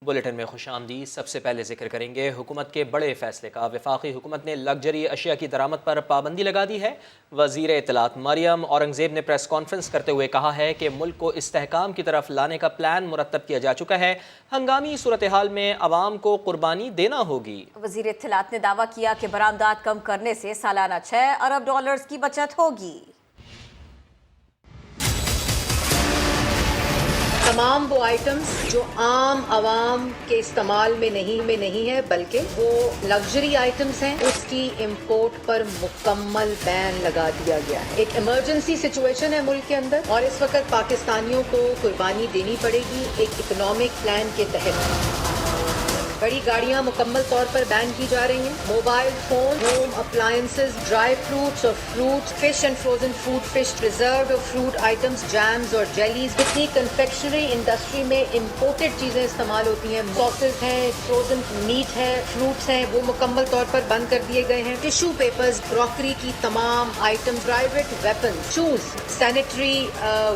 Bulletin में खुशामदीद। सबसे पहले जिक्र करेंगे हुकूमत के बड़े फैसले का। वफाकी हुकूमत ने लग्जरी अशिया की दरामद पर पाबंदी लगा दी है। वज़ीर इत्तलात मरियम औरंगज़ेब ने प्रेस कॉन्फ्रेंस करते हुए कहा है कि मुल्क को इस्तेहकाम की तरफ लाने का प्लान मुरतब किया जा चुका है। हंगामी सूरत हाल में आवाम को कुर्बानी देना होगी। वज़ीर इत्तलात ने दावा किया कि बरामदात कम करने से सालाना $6 अरब की बचत होगी। तमाम वो आइटम्स जो आम आवाम के इस्तेमाल में नहीं है बल्कि वो लग्जरी आइटम्स हैं, उसकी इंपोर्ट पर मुकम्मल बैन लगा दिया गया है। एक इमरजेंसी सिचुएशन है मुल्क के अंदर और इस वक्त पाकिस्तानियों को कुर्बानी देनी पड़ेगी एक इकोनॉमिक प्लान के तहत। बड़ी गाड़ियां मुकम्मल तौर पर बैन की जा रही हैं। Mobile phone, home appliances, dry fruits और fruit, fish and frozen food, fish preserved और फ्रूट आइटम्स, जैम्स और जेलीज, जितनी कन्फेक्शनरी इंडस्ट्री में इंपोर्टेड चीजें इस्तेमाल होती हैं, सॉसेज हैं, फ्रोजन मीट है, फ्रूट्स हैं, वो मुकम्मल तौर पर बंद कर दिए गए हैं। टिश्यू पेपर्स, क्रॉकरी की तमाम item, private weapon, shoes, sanitary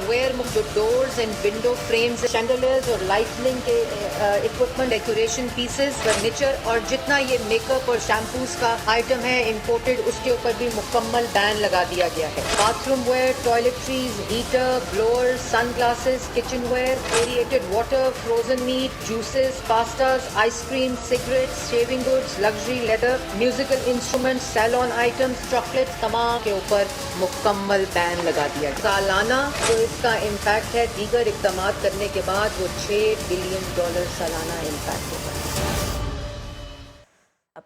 ware, जो doors and window frames, chandeliers और लाइटनिंग के इक्विपमेंट, डेकोरेशन पीस, फर्नीचर और जितना ये मेकअप और शैम्पूज का आइटम है इंपोर्टेड, उसके ऊपर भी मुकम्मल बैन लगा दिया गया है। Bathroom ware, toiletries, heater, blowers, sunglasses, kitchen ware, aerated water, frozen meat, juices, pastas, ice cream, cigarettes, shaving goods, luxury leather, musical instruments, salon items, chocolates, तमाम के ऊपर मुकम्मल बैन लगा दिया। सालाना जो इसका इम्पैक्ट है दीगर इकदाम करने के बाद वो $6 बिलियन सालाना इम्पैक्ट होगा।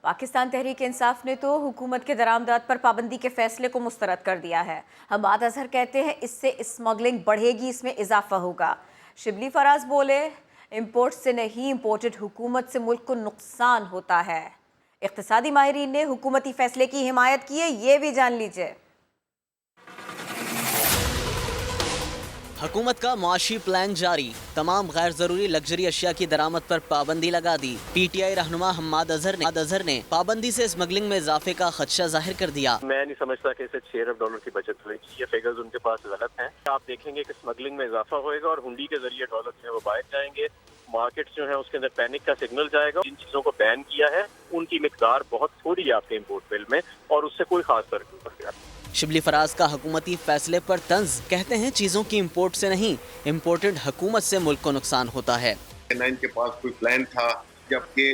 पाकिस्तान तहरीक इंसाफ ने तो हुकूमत के दरामदात पर पाबंदी के फैसले को मुस्तरद कर दिया है। हमाद अजहर कहते हैं इससे स्मगलिंग बढ़ेगी, इसमें इजाफा होगा। शिबली फराज बोले इंपोर्ट से नहीं, इंपोर्टेड हुकूमत से मुल्क को नुकसान होता है। इक्तिसादी माहिरीन ने हुकूमती फैसले की हिमायत की है, ये भी जान लीजिए। हुकूमत का मुआशी प्लान जारी, तमाम गैर जरूरी लग्जरी अशिया की दरामद पर पाबंदी लगा दी। PTI रहनुमा हम्माद अजहर ने पाबंदी से स्मगलिंग में इजाफे का खदशा जाहिर कर दिया। मैं नहीं समझता कि इससे $6 अरब की बचत होगी। ये फिगर्स उनके पास गलत हैं। आप देखेंगे कि स्मगलिंग में इजाफा होएगा और हुंडी के जरिए डॉलर जो है वो बाहर जाएंगे। मार्केट्स जो है उसके अंदर पैनिक का सिग्नल जाएगा। जिन चीजों को बैन किया है उनकी मिकदार बहुत थोड़ी है आपके इम्पोर्ट बिल में और उससे कोई खास फर्क नहीं पड़ेगा। शिबली फराज का हुकूमती फैसले पर तंज, कहते हैं चीजों की इम्पोर्ट से नहीं, इम्पोर्टेड हुकूमत से मुल्क को नुकसान होता है। इनके पास कोई प्लान था, जबकि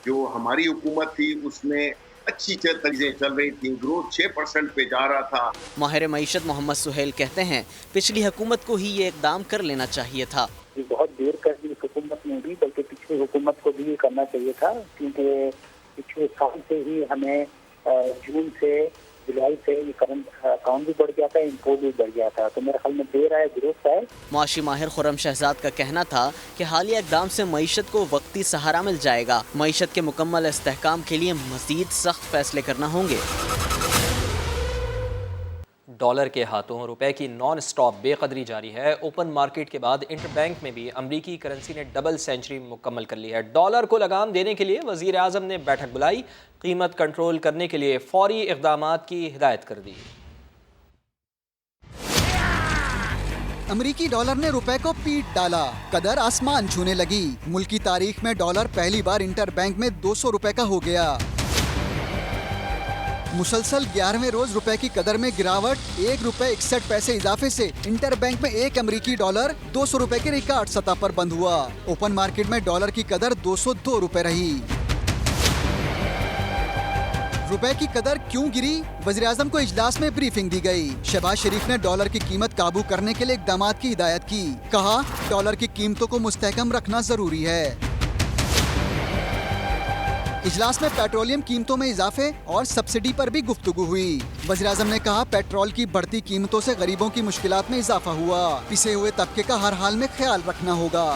जो हमारी हुकूमत थी उसमें अच्छी चीजें चल रही थी, ग्रोथ 6% पे जा रहा था। माहिर मईशत मोहम्मद सुहेल कहते हैं पिछली हुकूमत को ही ये इकदाम कर लेना चाहिए था। बहुत देर कर दी हुकूमत ने भी, बल्कि पिछली हुकूमत को भी करना चाहिए था, क्योंकि पिछले साल से ही हमें जून से जुलाई से ये करंट अकाउंट भी बढ़ गया था, इम्पोर्ट भी बढ़ गया था, तो मेरे ख्याल में देर आए दुरुस्त है। मुआशी माहिर खुर्रम शहजाद का कहना था कि हालिया इकदाम से मईशत को वक्ती सहारा मिल जाएगा। मईशत के मुकम्मल इस्तेहकाम के लिए मजीद सख्त फैसले करना होंगे। डॉलर के हाथों रुपए की नॉन स्टॉप बेकदरी जारी है। ओपन मार्केट के बाद इंटरबैंक में भी अमरीकी करेंसी ने डबल सेंचुरी मुकम्मल कर ली है। डॉलर को लगाम देने के लिए वजीर आज़म ने बैठक बुलाई, कीमत कंट्रोल करने के लिए फौरी इक़दामात की हिदायत कर दी। अमरीकी डॉलर ने रुपए को पीट डाला, कदर आसमान छूने लगी। मुल्क की तारीख में डॉलर पहली बार इंटरबैंक में 200 रुपए का हो गया। मुसलसल 11वें रोज रुपए की कदर में गिरावट, ₹1.61 इजाफे से इंटरबैंक में एक अमरीकी डॉलर 200 रुपए के रिकॉर्ड सतह पर बंद हुआ। ओपन मार्केट में डॉलर की कदर 202 रुपए रही। रुपए की कदर क्यों गिरी? वज़ीर आज़म को इजलास में ब्रीफिंग दी गई। शहबाज शरीफ ने डॉलर की कीमत काबू करने के लिए इक़दाम की हिदायत की। कहा डॉलर की कीमतों को मुस्तहकम रखना जरूरी है। इजलास में पेट्रोलियम कीमतों में इजाफे और सब्सिडी पर भी गुफ्तगू हुई। वज़ीर आज़म ने कहा पेट्रोल की बढ़ती कीमतों से गरीबों की मुश्किलात में इजाफा हुआ। पिसे हुए तबके का हर हाल में ख्याल रखना होगा।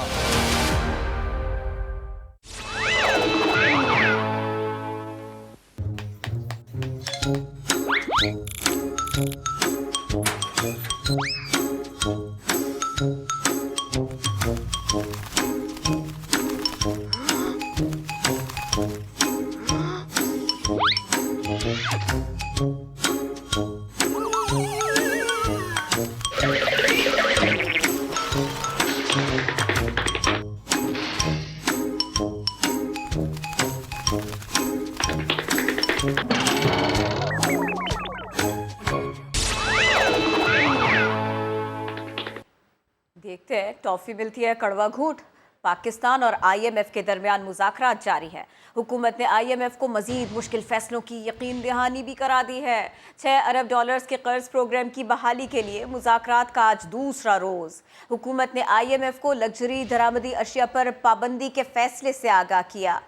देखते हैं, टॉफी मिलती है कड़वा घूंट। पाकिस्तान और IMF के दरमियान मुज़ाकरात जारी है। हुकूमत ने IMF को मजीद मुश्किल फैसलों की यकीन दहानी भी करा दी है। $6 अरब के कर्ज प्रोग्राम की बहाली के लिए मुज़ाकरात का आज दूसरा रोज़। हुकूमत ने IMF को लग्जरी दरामदी अशिया पर पाबंदी के फैसले से आगाह किया।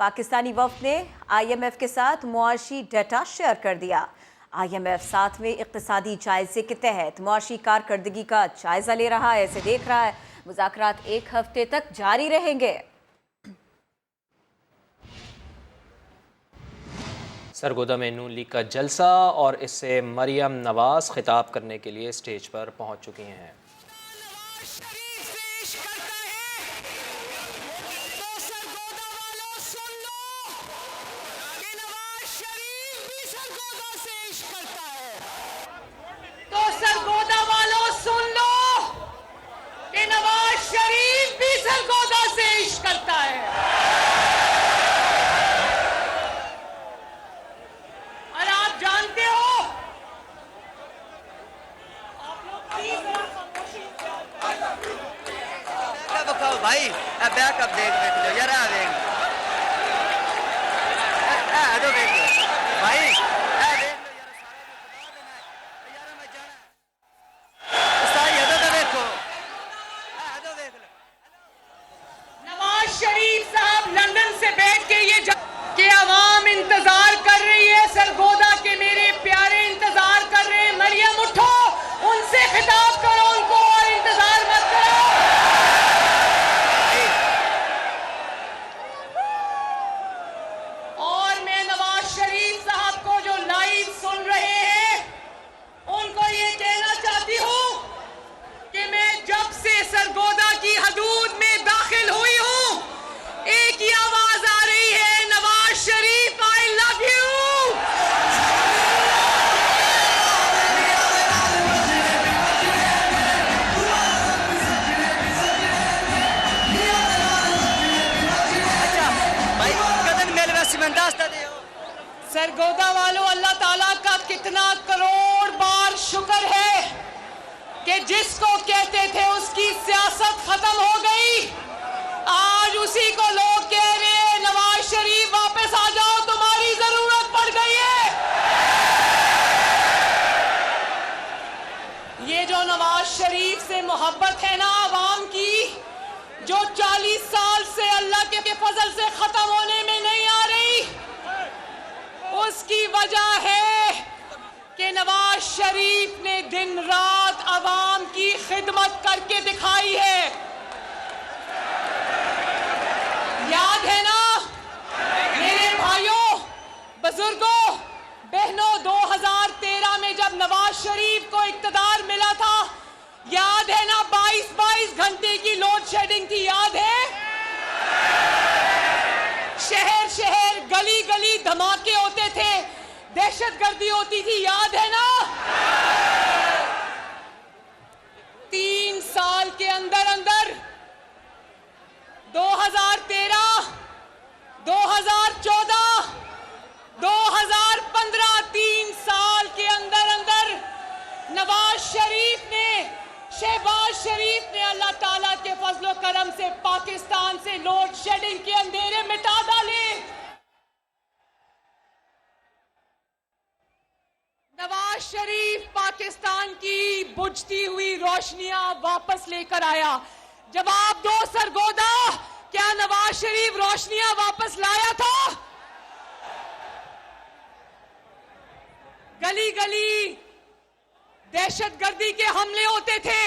पाकिस्तानी वफ़द ने IMF के साथ मुआशी डाटा शेयर कर दिया। IMF 7वें इक़्तिसादी जायजे के तहत मुआशी कारकर्दगी का जायजा ले रहा है। इसे देख रहा है। मुज़ाकरात 1 हफ्ते तक जारी रहेंगे। सरगोदा में नून लीग का जलसा और इससे मरियम नवाज खिताब करने के लिए स्टेज पर पहुंच चुकी हैं। तो सरगोदा वालों सुन लो कि नवाज शरीफ भी सरगोदा से इश्क करता है। और आप जानते हो, आप लोग भाई बैकअप देख लो यार, देख लो भाई, नवाज शरीफ साहब लंदन से बैठ के ये कि आवाम इंतजार कर रही है, सरगोदा के मेरे प्यारे इंतजार कर रहे हैं। मरियम उठो, उनसे खिताब करो उनको और इंतजार मत करो। और मैं नवाज शरीफ साहब को जो लाइव सुन रहे हैं उनको ये कहना चाहती हूँ कि मैं जब से सरगोदा की हदूद में दाखिल हुई हूँ, एक ही आवाज आ रही है, Nawaz Sharif I love you. भाई कदन मेरे में सिमंदास्ता दे सरगोदा वालों, अल्लाह ताला का कितना करोड़ बार शुक्र है कि जिसको कहते थे उसकी सियासत खत्म हो गई, आज उसी को लोग कह रहे हैं नवाज शरीफ वापस आ जाओ, तुम्हारी जरूरत पड़ गई है। ये जो नवाज शरीफ से मोहब्बत है ना आवाम की, जो 40 साल से अल्लाह के फजल से खत्म होने में नहीं आ रही, उसकी वजह है कि नवाज शरीफ ने दिन रात आवाम की खिदमत करके दिखाई है। याद है ना मेरे भाइयों, बुजुर्गों, बहनों, 2013 में जब नवाज शरीफ को इक्तदार मिला था, याद है ना 22 घंटे की लोड शेडिंग थी, याद है? शहर शहर गली गली धमाके होते थे, दहशतगर्दी होती थी, याद है ना? 3 साल के अंदर अंदर 2013, 2014, 2015, 3 साल के अंदर अंदर नवाज शरीफ ने, शहबाज शरीफ ने अल्लाह ताला के फजलो करम से पाकिस्तान से लोड शेडिंग के अंधेरे मिटा डाले। नवाज शरीफ पाकिस्तान की बुझती हुई रोशनियां वापस लेकर आया। जवाब दो सरगोदा, क्या नवाज शरीफ रोशनियां वापस लाया था? गली गली दहशतगर्दी के हमले होते थे,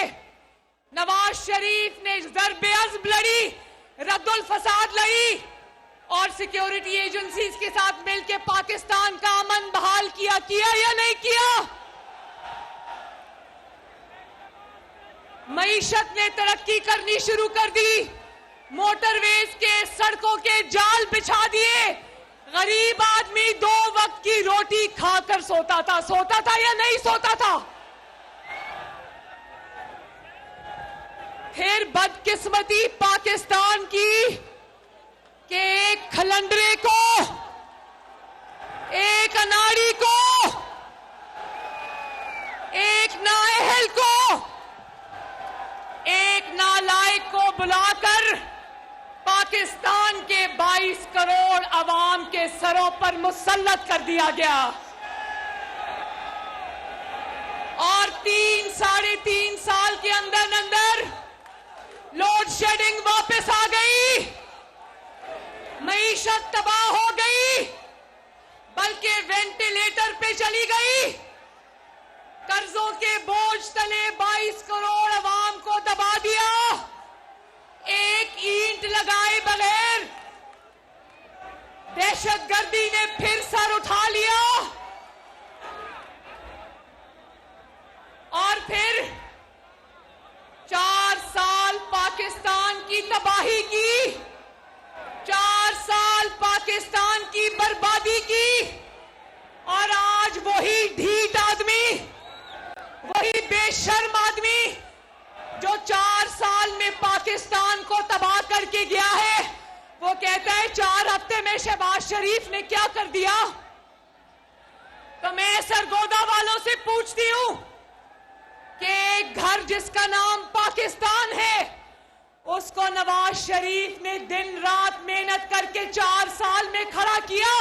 नवाज शरीफ ने ज़र-बे-अज़्म लड़ी, रद्दुल फसाद लड़ी और सिक्योरिटी एजेंसीज के साथ मिलकर पाकिस्तान का अमन बहाल किया या नहीं किया? मईशत ने तरक्की करनी शुरू कर दी, मोटरवेज के, सड़कों के जाल बिछा दिए, गरीब आदमी 2 वक्त की रोटी खाकर सोता था या नहीं सोता था? फिर बदकिस्मती पाकिस्तान की कि एक खलंडरे को बुलाकर पाकिस्तान के 22 करोड़ अवाम के सरों पर मुसल्लत कर दिया गया और 3-3.5 साल के अंदर लोड शेडिंग वापस आ गई, मईशत तबाह हो गई, बल्कि वेंटिलेटर पे चली गई। कर्जों के बोझ तले 22 करोड़ अवाम को दबा दिया, एक ईंट लगाए बगैर दहशतगर्दी ने फिर सर उठा लिया और फिर 4 साल पाकिस्तान की तबाही की, 4 साल पाकिस्तान की बर्बादी की और आज वही ढीठ आदमी, वही बेशर्म आदमी जो 4 साल में पाकिस्तान को तबाह करके गया है, वो कहता है 4 हफ्ते में शहबाज शरीफ ने क्या कर दिया। तो मैं सरगोदा वालों से पूछती हूं कि एक घर जिसका नाम पाकिस्तान है, उसको नवाज शरीफ ने दिन रात मेहनत करके 4 साल में खड़ा किया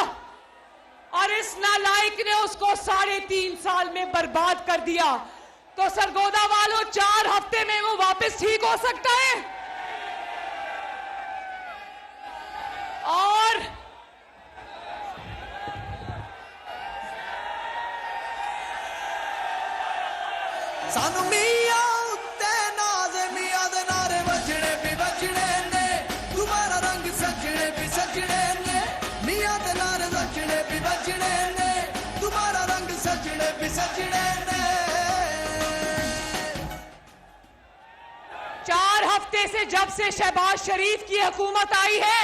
और इस नालायक ने उसको 3.5 साल में बर्बाद कर दिया। तो सरगोदा वालों, 4 हफ्ते में वो वापस ठीक हो सकता है? और सानू मियां उत्ते नाज़ मियां दे नारे बजने भी बजने ने, तुम्हारा रंग सजने भी सजने ने, मियां दे नारे बजने भी बजने ने, तुम्हारा रंग सजने भी सजने ने। 4 हफ्ते से जब से शहबाज शरीफ की हुकूमत आई है,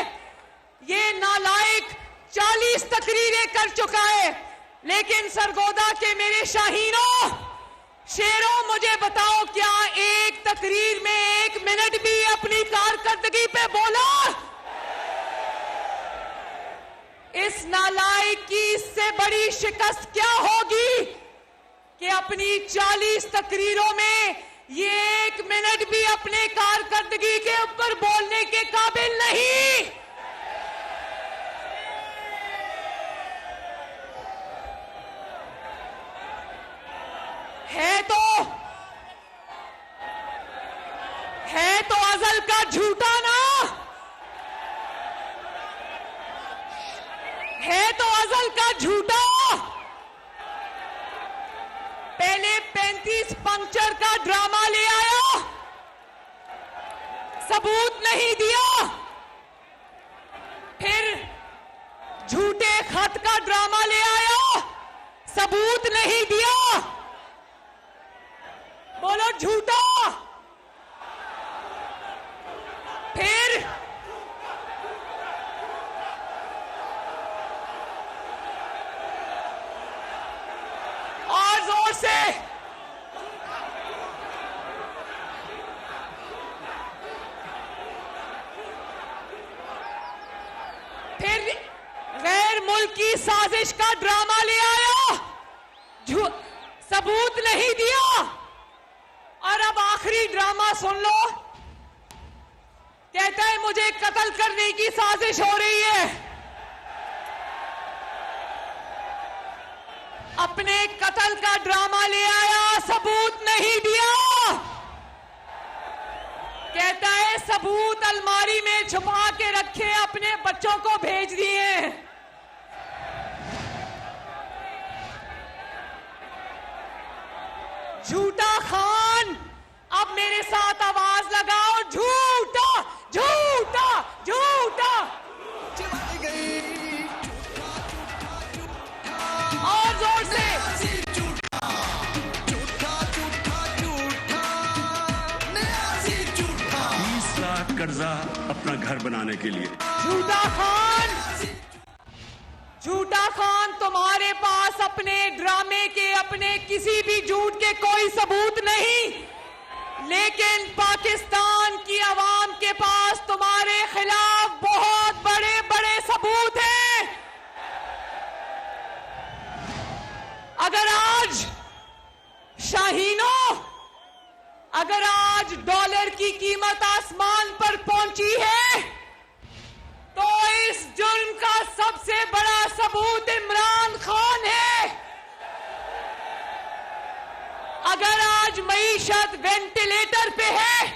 ये नालायक 40 तकरीरें कर चुका है। लेकिन सरगोदा के मेरे शाहीनों, शेरों, मुझे बताओ, क्या एक तकरीर में 1 मिनट भी अपनी कारकर्दगी पे बोला? इस नालायक की इससे बड़ी शिकस्त क्या होगी कि अपनी 40 तकरीरों में ये 1 मिनट भी अपने कारकर्दगी के ऊपर बोलने के काबिल नहीं। है तो अजल का झूठा ना, है तो अजल का झूठा। पहले 35 पंक्चर का ड्रामा ले आया, सबूत नहीं दिया, फिर झूठे खत का ड्रामा ले आया, सबूत नहीं दिया। बोलो झूठा। फिर और जोर से फिर गैर मुल्की साजिश का ड्रामा ले आया, सबूत नहीं दिया। और अब आखिरी ड्रामा सुन लो, कहता है मुझे कत्ल करने की साजिश हो रही है। अपने कत्ल का ड्रामा ले आया, सबूत नहीं दिया। कहता है सबूत अलमारी में छुपा के रखे, अपने बच्चों को भेज दिए। झूठा खान, अब मेरे साथ आवाज लगाओ, झूठा झूठा झूठा। और जोर से 20 लाख कर्जा अपना घर बनाने के लिए। झूठा खान, झूठा खान, तुम्हारे पास अपने ड्रामे के, अपने किसी भी झूठ के कोई सबूत नहीं, लेकिन पाकिस्तान की आवाम के पास तुम्हारे खिलाफ बहुत बड़े बड़े सबूत हैं। अगर आज शाहीनों, अगर आज डॉलर की कीमत आसमान पर जांची है तो इस जुर्म का सबसे बड़ा सबूत इमरान खान है। अगर आज मईशत वेंटिलेटर पे है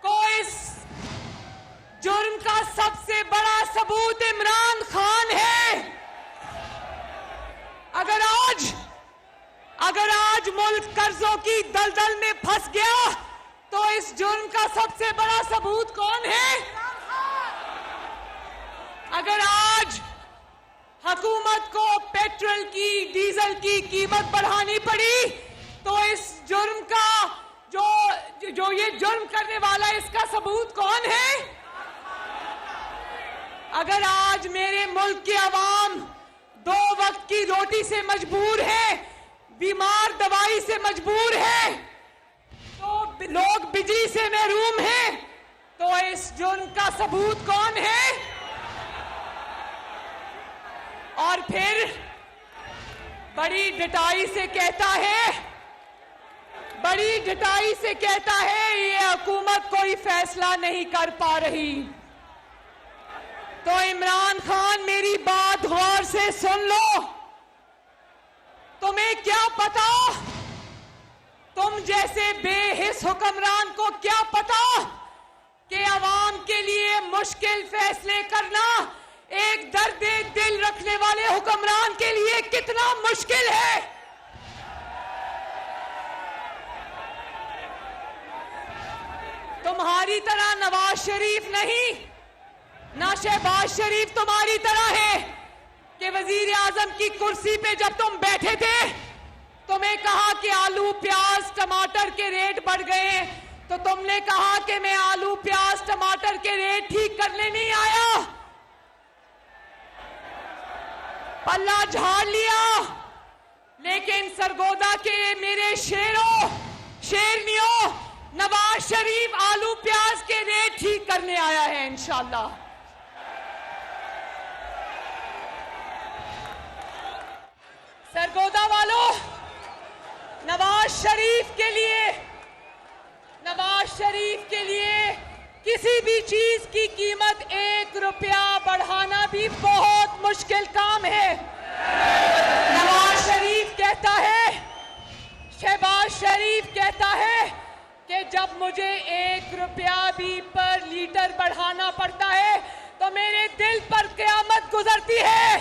तो इस जुर्म का सबसे बड़ा सबूत इमरान खान है। अगर आज मुल्क कर्जों की दलदल में फंस गया तो इस जुर्म का सबसे बड़ा सबूत कौन है? अगर आज हुकूमत को पेट्रोल की डीजल की कीमत बढ़ानी पड़ी तो इस जुर्म का जो ये जुर्म करने वाला इसका सबूत कौन है? अगर आज मेरे मुल्क की आवाम 2 वक्त की रोटी से मजबूर है, बीमार दवाई से मजबूर है, तो लोग बिजली से महरूम हैं, तो इस जुर्म का सबूत कौन है? और फिर बड़ी डटाई से कहता है ये हुकूमत कोई फैसला नहीं कर पा रही। तो इमरान खान मेरी बात गौर से सुन लो। तुम्हें क्या पता, तुम जैसे बेहिस हुक्मरान को क्या पता कि आवाम के लिए मुश्किल फैसले करना एक दर्द दिल रखने वाले हुक्मरान के लिए कितना मुश्किल है। तुम्हारी तरह नवाज शरीफ नहीं, ना शहबाज शरीफ तुम्हारी तरह है कि वजीर आजम की कुर्सी पे जब तुम बैठे थे तुम्हें कहा कि आलू प्याज टमाटर के रेट बढ़ गए तो तुमने कहा कि मैं आलू प्याज टमाटर के रेट ठीक करने नहीं आया, पल्ला झाड़ लिया। लेकिन सरगोदा के मेरे शेरों शेरनियों, नवाज शरीफ आलू प्याज के रेट ठीक करने आया है इंशाअल्लाह। सरगोदा वालों, नवाज शरीफ के लिए किसी भी चीज की कीमत 1 रुपया बढ़ाना भी बहुत मुश्किल काम है। नवाज शरीफ कहता है, शहबाज शरीफ कहता है कि जब मुझे 1 रुपया भी पर लीटर बढ़ाना पड़ता है तो मेरे दिल पर क़यामत गुजरती है।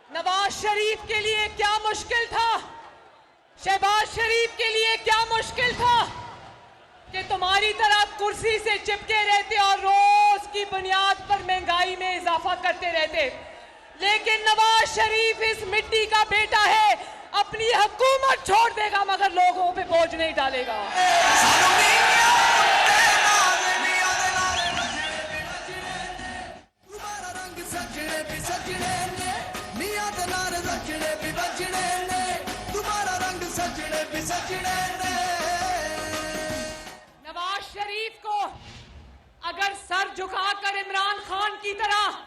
नवाज शरीफ के लिए क्या मुश्किल था, शहबाज शरीफ के लिए क्या मुश्किल था कि तुम्हारी तरह कुर्सी से चिपके रहते और रोज की बुनियाद पर महंगाई में इजाफा करते रहते। लेकिन नवाज शरीफ इस मिट्टी का बेटा है, अपनी हुकूमत छोड़ देगा मगर लोगों पे बोझ नहीं डालेगा। नवाज शरीफ को अगर सर झुकाकर इमरान खान की तरह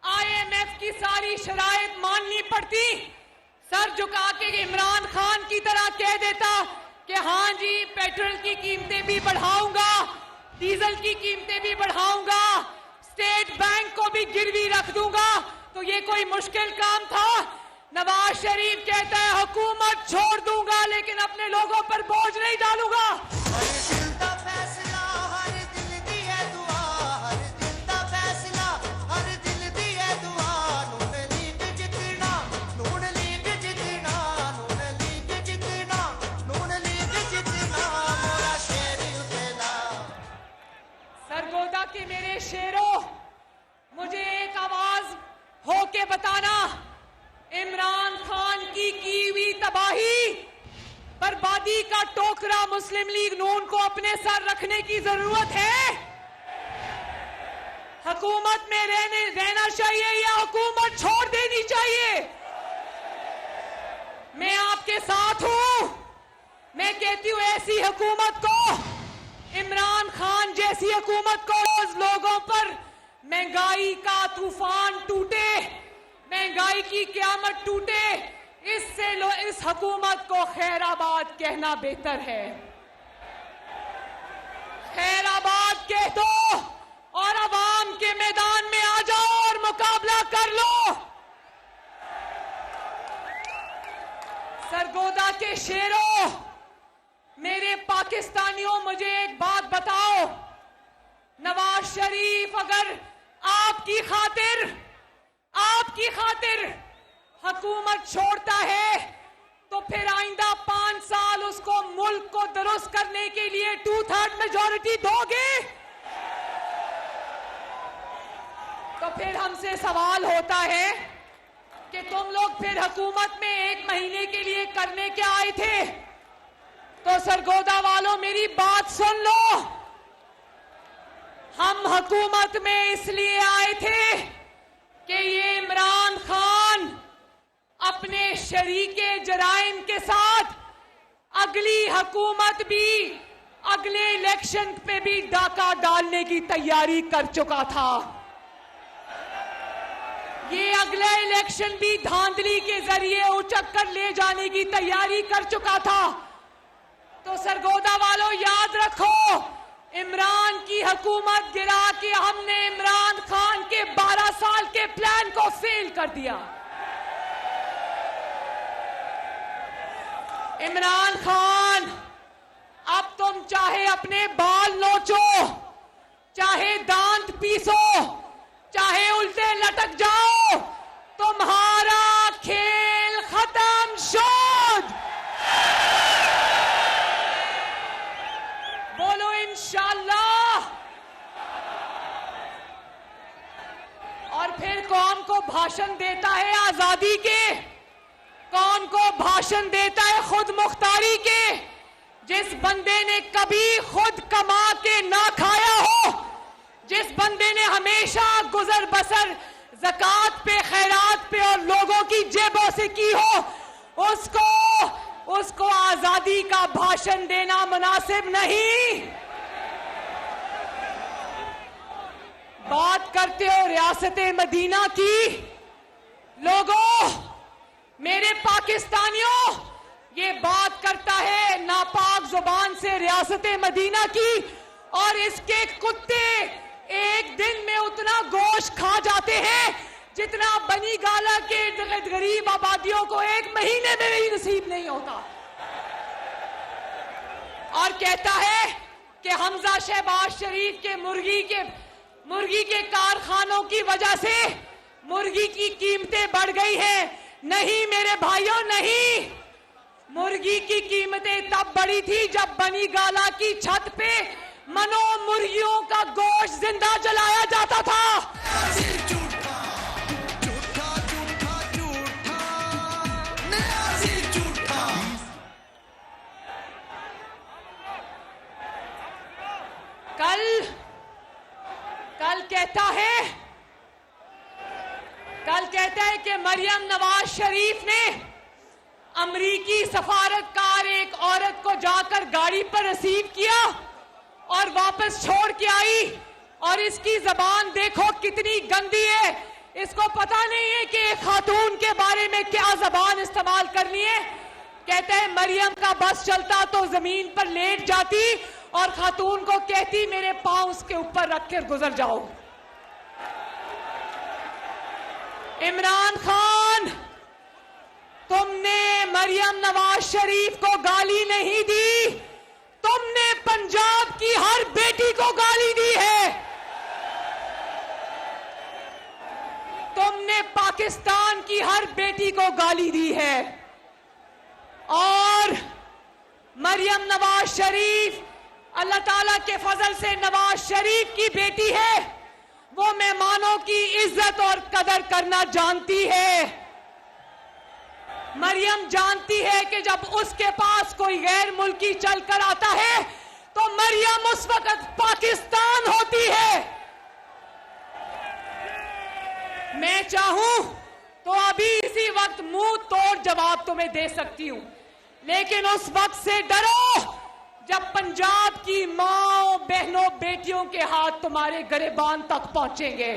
IMF की सारी शराइत माननी पड़ती, सर झुका के इमरान खान की तरह कह देता कि हाँ जी पेट्रोल की कीमतें भी बढ़ाऊंगा, डीजल की कीमतें भी बढ़ाऊंगा, स्टेट बैंक को भी गिरवी रख दूंगा, तो ये कोई मुश्किल काम था? नवाज शरीफ कहता है हुकूमत छोड़ दूंगा लेकिन अपने लोगों पर बोझ नहीं डालूंगा। सरगोदा के मेरे शेरों, मुझे एक आवाज होके बताना, इमरान खान की हुई तबाही बर्बादी का टोकरा मुस्लिम लीग नून को अपने सर रखने की जरूरत है? हुकूमत में रहना चाहिए या हुकूमत छोड़ देनी चाहिए? मैं आपके साथ हूं। मैं कहती हूं ऐसी हुकूमत को, इमरान खान जैसी हुकूमत को, उस लोगों पर महंगाई का तूफान टूटे, महंगाई की क़यामत टूटे, इससे इस हुकूमत को खैराबाद कहना बेहतर है। खैराबाद कह दो और अवाम के मैदान में आ जाओ और मुकाबला कर लो। सरगोदा के शेरों, मेरे पाकिस्तानियों, मुझे एक बात बताओ, नवाज शरीफ अगर आपकी खातिर हुकूमत छोड़ता है तो फिर आइंदा 5 साल उसको मुल्क को दुरुस्त करने के लिए 2/3 मेजॉरिटी दोगे? तो फिर हमसे सवाल होता है कि तुम लोग फिर हुकूमत में 1 महीने के लिए करने क्या आए थे? तो सरगोदा वालों, मेरी बात सुन लो। हम हुकूमत में इसलिए आए थे कि ये इमरान खान अपने शरीके जराइम के साथ अगली हुकूमत भी, अगले इलेक्शन पे भी डाका डालने की तैयारी कर चुका था। ये अगला इलेक्शन भी धांधली के जरिए उचक कर ले जाने की तैयारी कर चुका था। तो सरगोदा वालों, याद रखो, इमरान की हुकूमत गिरा के हमने इमरान खान के 12 साल के प्लान को फेल कर दिया। इमरान खान, अब तुम चाहे अपने बाल नोचो, चाहे दांत पीसो, चाहे उल्टे लटक जाओ, तुम्हारा खेल खत्म। शोध बोलो इंशाल्लाह। और फिर कौन को भाषण देता है आजादी के, कौन को भाषण देता है खुद मुख्तारी के? जिस बंदे ने कभी खुद कमा के ना खाया हो, जिस बंदे ने हमेशा गुजर बसर ज़कात पे, खैरात पे और लोगों की जेबों से की हो, उसको आजादी का भाषण देना मुनासिब नहीं। बात करते हो रियासत मदीना की। लोगों, मेरे पाकिस्तानियों, ये बात करता है नापाक जुबान से रियासत मदीना की, और इसके कुत्ते एक दिन में उतना गोश्त खा जाते हैं जितना बनी गाला के गरीब आबादियों को 1 महीने में भी नसीब नहीं होता। और कहता है कि हमजा शहबाज शरीफ के मुर्गी के कारखानों की वजह से मुर्गी की कीमतें बढ़ गई हैं। नहीं मेरे भाइयों, नहीं। मुर्गी की कीमतें तब बढ़ी थी जब बनी गाला की छत पे मनो मुर्गियों का गोश्त जिंदा जलाया जाता था। कल कहता है कि मरियम नवाज शरीफ ने अमरीकी सफारतकार एक औरत को जाकर गाड़ी पर रिसीव किया और वापस छोड़ के आई, और इसकी जबान देखो कितनी गंदी है। इसको पता नहीं है कि एक खातून के बारे में क्या जबान इस्तेमाल करनी है। कहता है मरियम का बस चलता तो जमीन पर लेट जाती और खातून को कहती मेरे पांव उसके ऊपर रखकर गुजर जाओ। इमरान खान, तुमने मरियम नवाज शरीफ को गाली नहीं दी, तुमने पंजाब की हर बेटी को गाली दी है। तुमने पाकिस्तान की हर बेटी को गाली दी है। और मरियम नवाज शरीफ अल्लाह ताला के फजल से नवाज शरीफ की बेटी है। वो मेहमानों की इज्जत और कदर करना जानती है। मरियम जानती है कि जब उसके पास कोई गैर मुल्की चलकर आता है तो मरियम उस वक्त पाकिस्तान होती है। मैं चाहूं तो अभी इसी वक्त मुंह तोड़ जवाब तुम्हें दे सकती हूं, लेकिन उस वक्त से डरो जब पंजाब की माओ बहनों बेटियों के हाथ तुम्हारे गिरेबान तक पहुंचेंगे।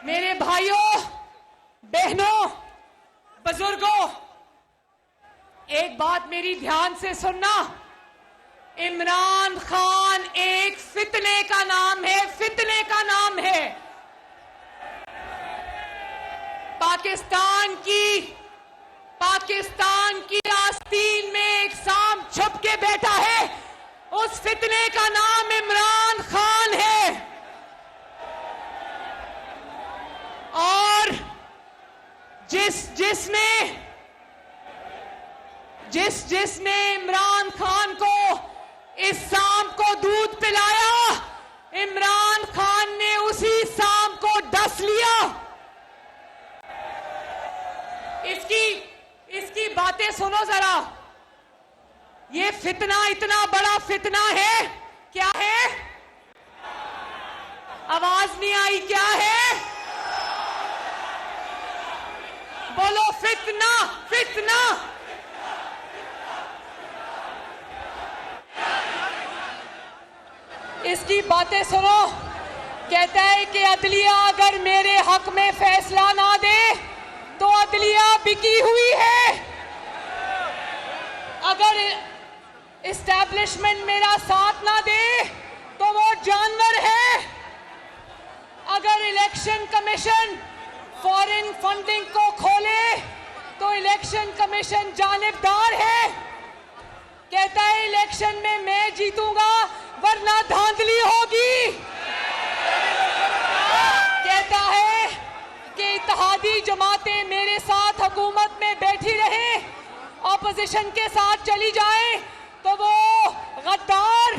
मेरे भाइयों बहनों बुजुर्गों, एक बात मेरी ध्यान से सुनना। इमरान खान एक फितने का नाम है, फितने का नाम है। पाकिस्तान की आस्तीन में एक सांप छुप के बैठा है, उस फितने का नाम इमरान खान है। और जिसने इमरान खान को इस सांप को दूध पिलाया, इमरान खान ने उसी सांप को डस लिया। इसकी बातें सुनो जरा। ये फितना इतना बड़ा फितना है, क्या है? आवाज नहीं आई, क्या है? बोलो, फितना, फितना। इसकी बातें सुनो। कहता है कि अदलिया अगर मेरे हक में फैसला ना दे तो अदलिया बिकी हुई है। अगर एस्टैब्लिशमेंट मेरा साथ ना दे तो वो जानवर है। अगर इलेक्शन कमीशन फॉरेन फंडिंग को खोले तो इलेक्शन कमीशन जानिबदार है। कहता है इलेक्शन में मैं जीतूंगा वरना धांधली होगी। कहता है कि इत्तेहादी जमातें मेरे साथ हुकूमत में बैठी रहे, ऑपोजिशन के साथ चली जाए तो वो गद्दार।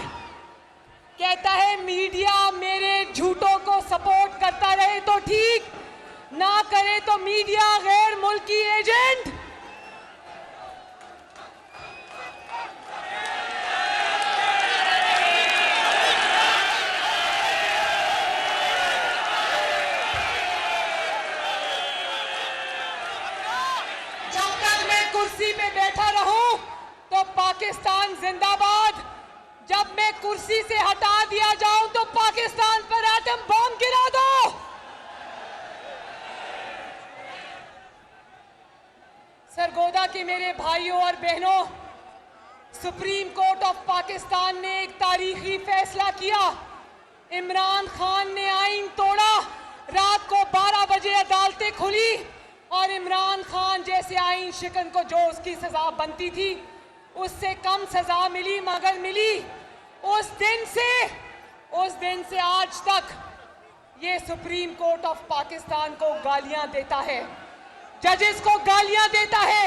कहता है मीडिया मेरे झूठों को सपोर्ट करता रहे तो ठीक, ना करे तो मीडिया गैर मुल्की एजेंट। जब तक मैं कुर्सी पे बैठा रहूं तो पाकिस्तान जिंदाबाद। जब मैं कुर्सी से हटा दिया जाऊं तो पाकिस्तान पर एटम बम गिरा दो। सरगोदा के मेरे भाइयों और बहनों, सुप्रीम कोर्ट ऑफ पाकिस्तान ने एक तारीखी फैसला किया। इमरान खान ने आईन तोड़ा, रात को 12 बजे अदालतें खुली और इमरान खान जैसे आईन शिकन को जो उसकी सजा बनती थी उससे कम सजा मिली, मगर मिली। उस दिन से आज तक ये सुप्रीम कोर्ट ऑफ पाकिस्तान को गालियां देता है, जजेस को गालियां देता है,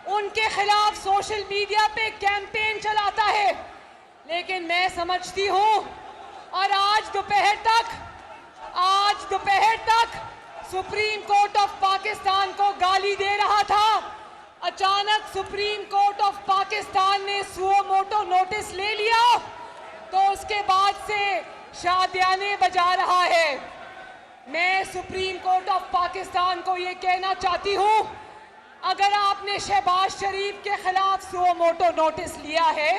उनके खिलाफ सोशल मीडिया पे कैंपेन चलाता है। लेकिन मैं समझती हूं, और आज दोपहर तक सुप्रीम कोर्ट ऑफ पाकिस्तान को गाली दे रहा था। अचानक सुप्रीम कोर्ट ऑफ पाकिस्तान ने सुओ मोटो नोटिस ले लिया तो उसके बाद से शादियाने बजा रहा है। मैं सुप्रीम कोर्ट ऑफ पाकिस्तान को ये कहना चाहती हूँ, अगर आपने शहबाज शरीफ के खिलाफ सुओ मोटो नोटिस लिया है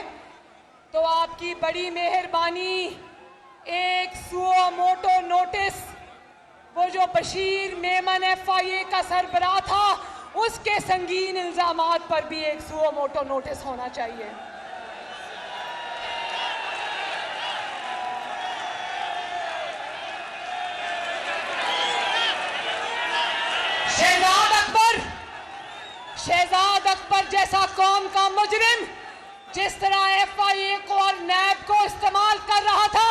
तो आपकी बड़ी मेहरबानी एक सुओ मोटो नोटिस, वो जो बशीर मेमन FIA का सरबराह था, उसके संगीन इल्जामात पर भी एक सुओ मोटो नोटिस होना चाहिए। शहजाद अकबर जैसा कौम का मुजरिम जिस तरह FIA को और नैब को इस्तेमाल कर रहा था,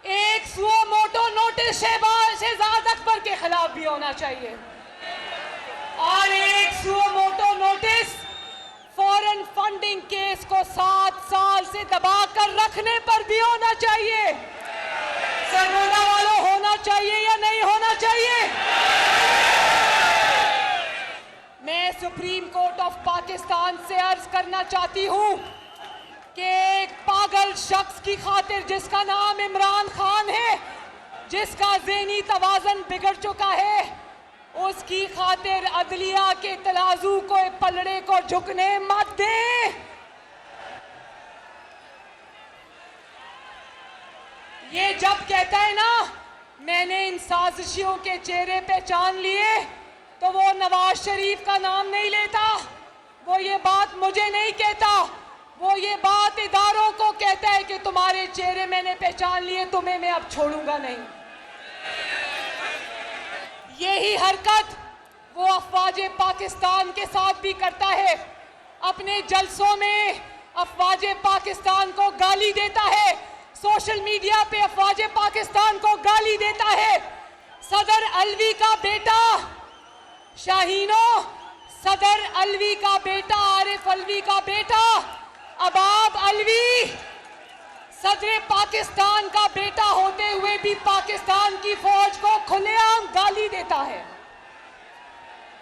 एक suo motu notice Shahzad Akbar के खिलाफ भी होना चाहिए और एक suo motu notice foreign funding case को 7 साल से दबा कर रखने पर भी होना चाहिए। सरगोदा वालों, होना चाहिए या नहीं होना चाहिए? मैं सुप्रीम कोर्ट ऑफ पाकिस्तान से अर्ज करना चाहती हूं कि एक पागल शख्स की खातिर जिसका नाम इमरान खान है, जिसका ज़हनी तवाज़न बिगड़ चुका है, उसकी खातिर अदलिया के तराजू को पलड़े को झुकने मत दे। ये जब कहता है ना मैंने इन साजिशियों के चेहरे पहचान लिए, तो वो नवाज शरीफ का नाम नहीं लेता, वो ये बात मुझे नहीं कहता, वो ये बात इदारों को कहता है कि तुम्हारे चेहरे मैंने पहचान लिए, तुम्हें मैं अब छोड़ूंगा नहीं। यही हरकत वो अफवाज पाकिस्तान के साथ भी करता है। अपने जलसों में अफवाज पाकिस्तान को गाली देता है, सोशल मीडिया पे अफवाज पाकिस्तान को गाली देता है। सदर अलवी का बेटा शाहीनो, सदर अलवी का बेटा, आरिफ अलवी का बेटा अबाब अलवी, सदर पाकिस्तान का बेटा होते हुए भी पाकिस्तान की फौज को खुलेआम गाली देता है।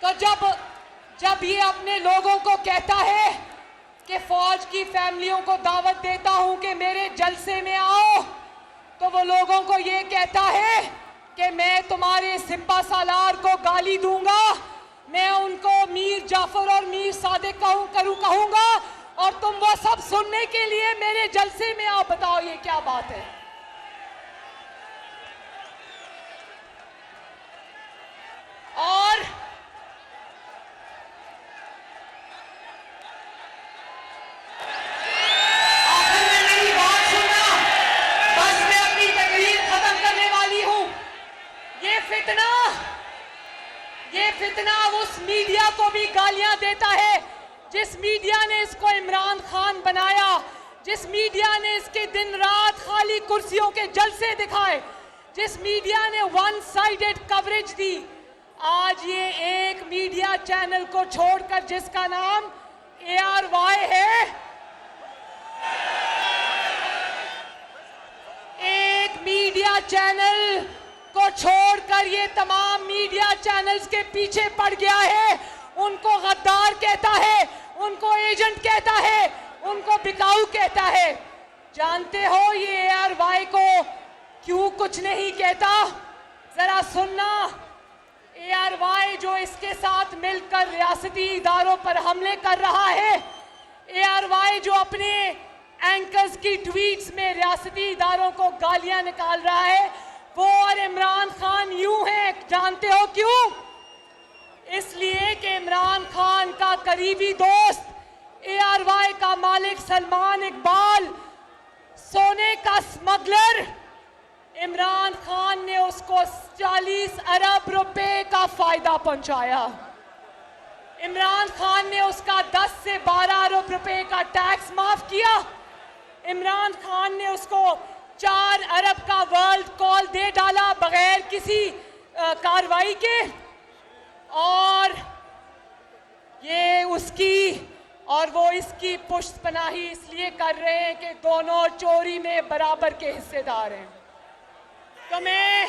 तो जब ये अपने लोगों को कहता है कि फौज की फैमिलियों को दावत देता हूं कि मेरे जलसे में आओ, तो वो लोगों को ये कहता है कि मैं तुम्हारे सिपा सालार को गाली दूंगा, मैं उनको मीर जाफर और मीर सादिक कहूंगा, और तुम वो सब सुनने के लिए मेरे जलसे में आओ। बताओ ये क्या बात है। और आखिर में मेरी बात सुनना, बस मैं अपनी तकरीर खत्म करने वाली हूं। ये फितना उस मीडिया को भी गालियां देता है जिस मीडिया ने इसको इमरान खान बनाया, जिस मीडिया ने इसके दिन रात खाली कुर्सियों के जलसे दिखाए, जिस मीडिया ने वन साइडेड कवरेज दी। आज ये एक मीडिया चैनल को छोड़कर जिसका नाम ARY है, एक मीडिया चैनल को छोड़कर ये तमाम मीडिया चैनल्स के पीछे पड़ गया है। उनको गद्दार कहता है, उनको एजेंट कहता है, उनको बिकाऊ कहता है। जानते हो ये ARY को क्यों कुछ नहीं कहता? जरा सुनना। ARY जो इसके साथ मिलकर रियासती इदारों पर हमले कर रहा है, ARY जो अपने एंकर्स की ट्वीट्स में रियासती इदारों को गालियां निकाल रहा है, वो और इमरान खान यूं है। जानते हो क्यों? इसलिए कि इमरान खान का करीबी दोस्त ARY का मालिक सलमान इकबाल, सोने का स्मगलर, इमरान खान ने उसको 40 अरब रुपए का फायदा पहुंचाया। इमरान खान ने उसका 10 से 12 अरब रुपए का टैक्स माफ किया। इमरान खान ने उसको 4 अरब का वर्ल्ड कॉल दे डाला बगैर किसी कार्रवाई के। और ये उसकी और वो इसकी पुष्टपनाही इसलिए कर रहे हैं कि दोनों चोरी में बराबर के हिस्सेदार हैं। तो मैं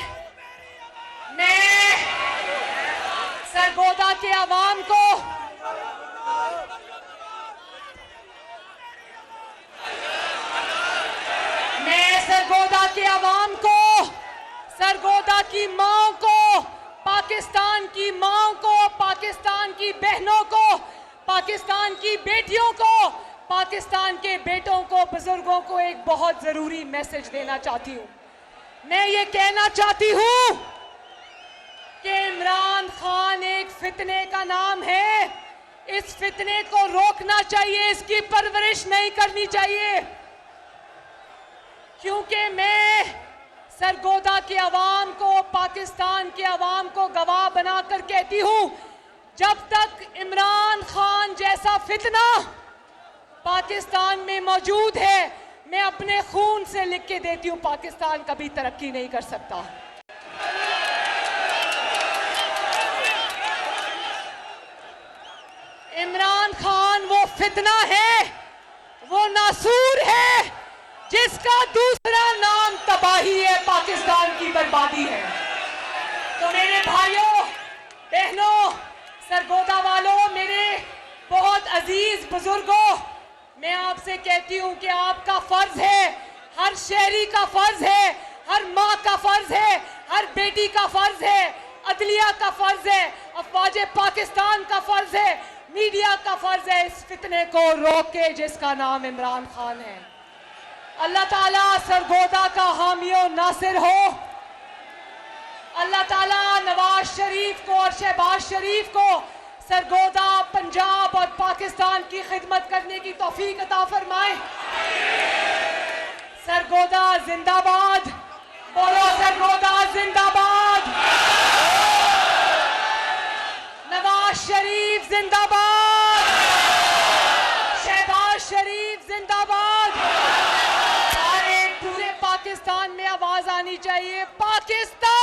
सरगोदा के अवाम को सरगोदा की माओ को, पाकिस्तान की माओ को, पाकिस्तान की बहनों को, पाकिस्तान की बेटियों को, पाकिस्तान के बेटों को, बुजुर्गों को एक बहुत जरूरी मैसेज देना चाहती हूँ। मैं ये कहना चाहती हूँ कि इमरान खान एक फितने का नाम है। इस फितने को रोकना चाहिए, इसकी परवरिश नहीं करनी चाहिए। क्योंकि मैं सरगोदा के अवाम को, पाकिस्तान के अवाम को गवाह बनाकर कहती हूँ, जब तक इमरान खान जैसा फितना पाकिस्तान में मौजूद है, मैं अपने खून से लिख के देती हूँ, पाकिस्तान कभी तरक्की नहीं कर सकता। इमरान खान वो फितना है, वो नासूर है जिसका दूसरा नाम तबाही है, पाकिस्तान की बर्बादी है। तो मेरे भाइयों बहनों, सरगोदा वालों, मेरे बहुत अजीज बुजुर्गों, मैं आपसे कहती हूं कि आपका फर्ज है, हर शहरी का फर्ज है, हर माँ का फर्ज है, हर बेटी का फर्ज है, अदलिया का फर्ज है, अफवाज पाकिस्तान का फर्ज है, मीडिया का फर्ज है इस फितने को रोके जिसका नाम इमरान खान है। अल्लाह ताला सरगोदा का हामी और नासिर हो। अल्लाह ताला नवाज शरीफ को और शहबाज शरीफ को सरगोदा, पंजाब और पाकिस्तान की खिदमत करने की तौफीक अता फरमाए। सरगोदा जिंदाबाद, बोलो सरगोदा जिंदाबाद। नवाज शरीफ जिंदाबाद, शहबाज शरीफ जिंदाबाद। सारे पूरे पाकिस्तान में आवाज आनी चाहिए, पाकिस्तान।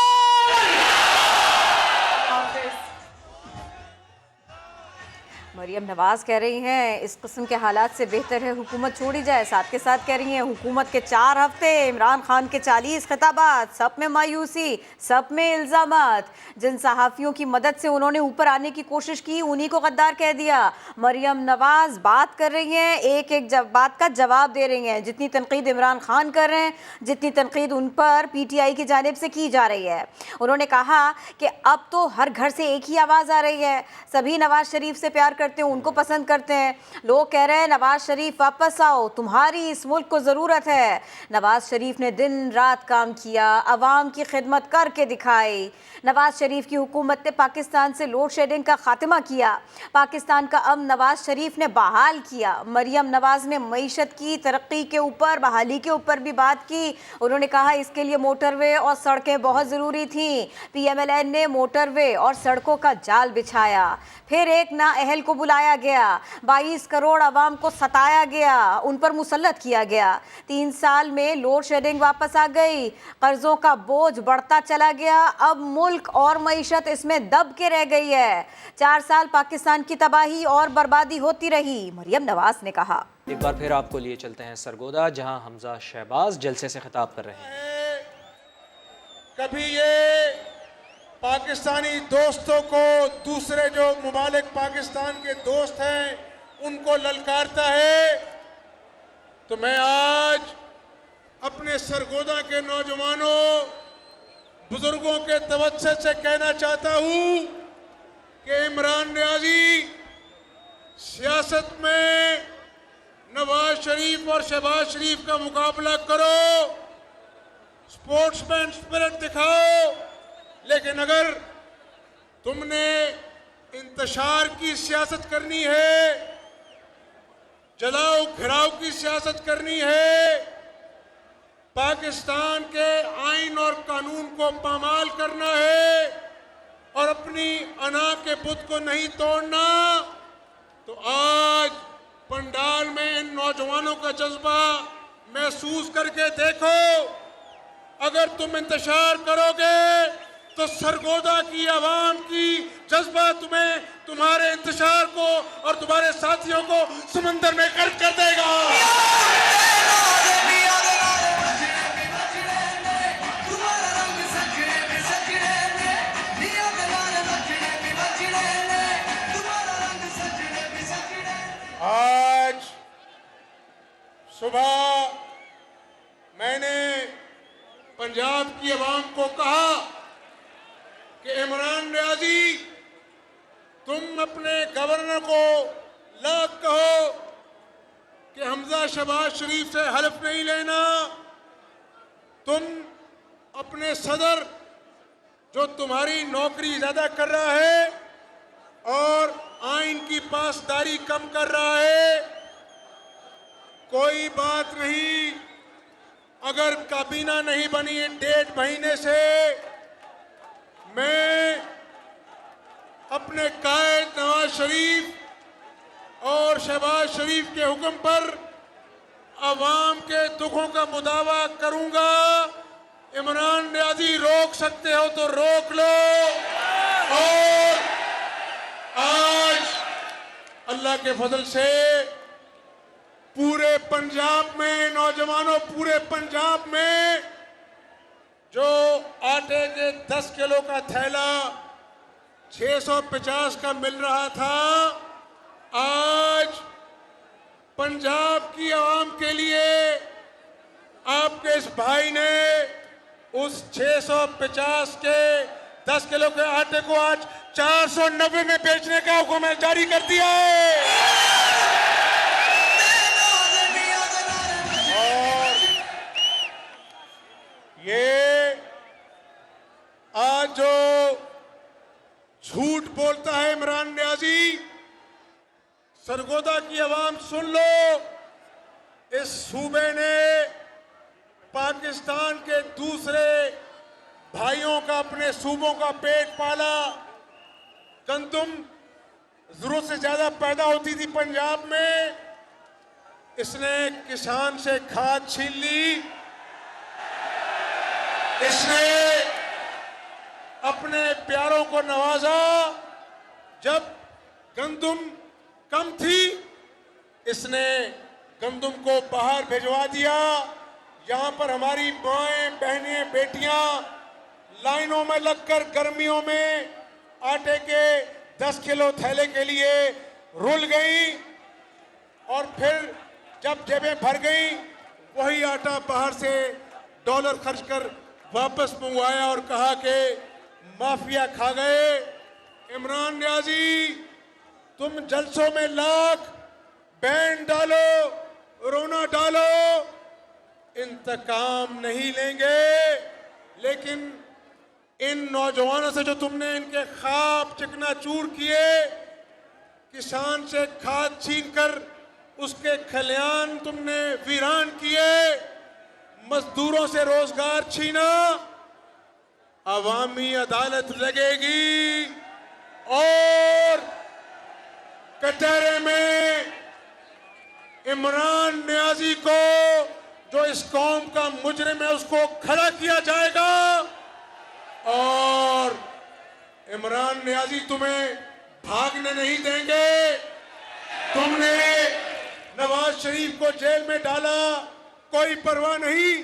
मरियम नवाज कह रही हैं इस किस्म के हालात से बेहतर है हुकूमत छोड़ी जाए। साथ के साथ कह रही हैं हुकूमत के 4 हफ्ते, इमरान खान के 40 खिताबात, सब में मायूसी, सब में इल्ज़ामात। जिन सहाफ़ियों की मदद से उन्होंने ऊपर आने की कोशिश की उन्हीं को गद्दार कह दिया। मरियम नवाज बात कर रही हैं, एक एक बात का जवाब दे रही हैं। जितनी तनकीद इमरान खान कर रहे हैं, जितनी तनकीद उन पर PTI की जानिब से की जा रही है। उन्होंने कहा कि अब तो हर घर से एक ही आवाज़ आ रही है, सभी नवाज शरीफ से प्यार करते हैं, उनको पसंद करते हैं। लोग कह रहे हैं नवाज शरीफ वापस आओ, तुम्हारी इस मुल्क को ज़रूरत है। नवाज शरीफ ने दिन रात काम किया, अवाम की खिदमत करके दिखाई। नवाज शरीफ की हुकूमत ने पाकिस्तान से लोड शेडिंग का खात्मा किया, पाकिस्तान का अमन नवाज शरीफ ने बहाल किया। मरियम नवाज ने मईशत की तरक्की के ऊपर, बहाली के ऊपर भी बात की। उन्होंने कहा इसके लिए मोटरवे और सड़कें बहुत ज़रूरी थीं। PMLN ने मोटरवे और सड़कों का जाल बिछाया। फिर एक नाअहल को बुलाया गया, 22 करोड़ आवाम को सताया गया, उन पर मुसल्लत किया गया। 3 साल में लोड शेडिंग वापस आ गई, कर्जों का बोझ बढ़ता चला गया। अब मुल्क और मईशत इसमें दब के रह गई है। 4 साल पाकिस्तान की तबाही और बर्बादी होती रही, मरियम नवाज ने कहा। एक बार फिर आपको लिए चलते हैं सरगोदा, जहां हमजा शहबाज जलसे से खिताब कर रहे हैं। कभी ये पाकिस्तानी दोस्तों को दूसरे जो मुमालिक पाकिस्तान के दोस्त हैं उनको ललकारता है, तो मैं आज अपने सरगोदा के नौजवानों, बुजुर्गों के तवज्जुह से कहना चाहता हूं कि इमरान नियाज़ी सियासत में नवाज शरीफ और शहबाज शरीफ का मुकाबला करो, स्पोर्ट्समैन स्पिरिट दिखाओ। लेकिन अगर तुमने इंतशार की सियासत करनी है, जलाओ घिराव की सियासत करनी है, पाकिस्तान के आइन और कानून को पामाल करना है और अपनी अना के बुत को नहीं तोड़ना, तो आज पंडाल में इन नौजवानों का जज्बा महसूस करके देखो। अगर तुम इंतशार करोगे तो सरगोदा की आवाम की जज्बा तुम्हें, तुम्हारे इंतशार को और तुम्हारे साथियों को समंदर में गर्क कर देगा। आज सुबह मैंने पंजाब की आवाम को कहा कि इमरान नियाज़ी, तुम अपने गवर्नर को लाख कहो कि हमजा शहबाज शरीफ से हल्फ नहीं लेना। तुम अपने सदर जो तुम्हारी नौकरी ज़्यादा कर रहा है और आइन की पासदारी कम कर रहा है, कोई बात नहीं। अगर काबीना नहीं बनी 1.5 महीने से, मैं अपने कायद नवाज शरीफ और शहबाज शरीफ के हुक्म पर अवाम के दुखों का मुदावा करूंगा। इमरान नियाज़ी रोक सकते हो तो रोक लो। और आज अल्लाह के फजल से पूरे पंजाब में नौजवानों, पूरे पंजाब में जो आटे के 10 किलो का थैला 650 का मिल रहा था, आज पंजाब की आवाम के लिए आपके इस भाई ने उस 650 के 10 किलो के आटे को आज 490 में बेचने का हुक्म जारी कर दिया है। और ये आज जो झूठ बोलता है इमरान न्याजी, सरगोदा की आवाम सुन लो, इस सूबे ने पाकिस्तान के दूसरे भाइयों का, अपने सूबों का पेट पाला। गंदम जरूरत से ज्यादा पैदा होती थी पंजाब में, इसने किसान से खाद छीन ली, इसने अपने प्यारों को नवाजा। जब गंदम कम थी, इसने गंदम को बाहर भिजवा दिया। यहाँ पर हमारी माएं, बहनें, बेटियां लाइनों में लगकर गर्मियों में आटे के 10 किलो थैले के लिए रुल गई, और फिर जब जेबें भर गई, वही आटा बाहर से डॉलर खर्च कर वापस मंगवाया और कहा कि माफिया खा गए। इमरान न्याजी, तुम जलसों में लाख बैंड डालो, रोना डालो, इंतकाम नहीं लेंगे, लेकिन इन नौजवानों से जो तुमने इनके ख्वाब चकनाचूर किए, किसान से खाद छीनकर उसके खलियान तुमने वीरान किए, मजदूरों से रोजगार छीना, अवामी अदालत लगेगी और कटहरे में इमरान न्याजी को, जो इस कौम का मुजरिम है, उसको खड़ा किया जाएगा। और इमरान न्याजी तुम्हें भागने नहीं देंगे। तुमने नवाज शरीफ को जेल में डाला, कोई परवाह नहीं।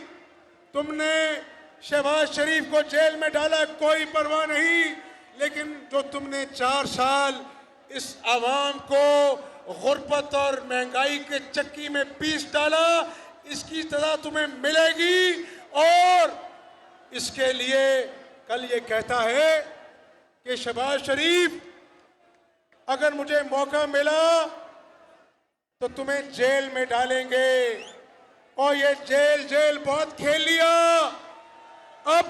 तुमने शहबाज शरीफ को जेल में डाला, कोई परवाह नहीं। लेकिन जो तुमने 4 साल इस आवाम को गुर्बत और महंगाई के चक्की में पीस डाला, इसकी सजा तुम्हें मिलेगी। और इसके लिए कल ये कहता है कि शहबाज शरीफ, अगर मुझे मौका मिला तो तुम्हें जेल में डालेंगे। और ये जेल बहुत खेल लिया। अब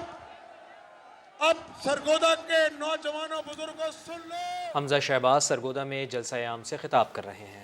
सरगोदा के नौजवानों बुजुर्गों सुन लो। हमजा शहबाज सरगोदा में जलसा आम से खिताब कर रहे हैं।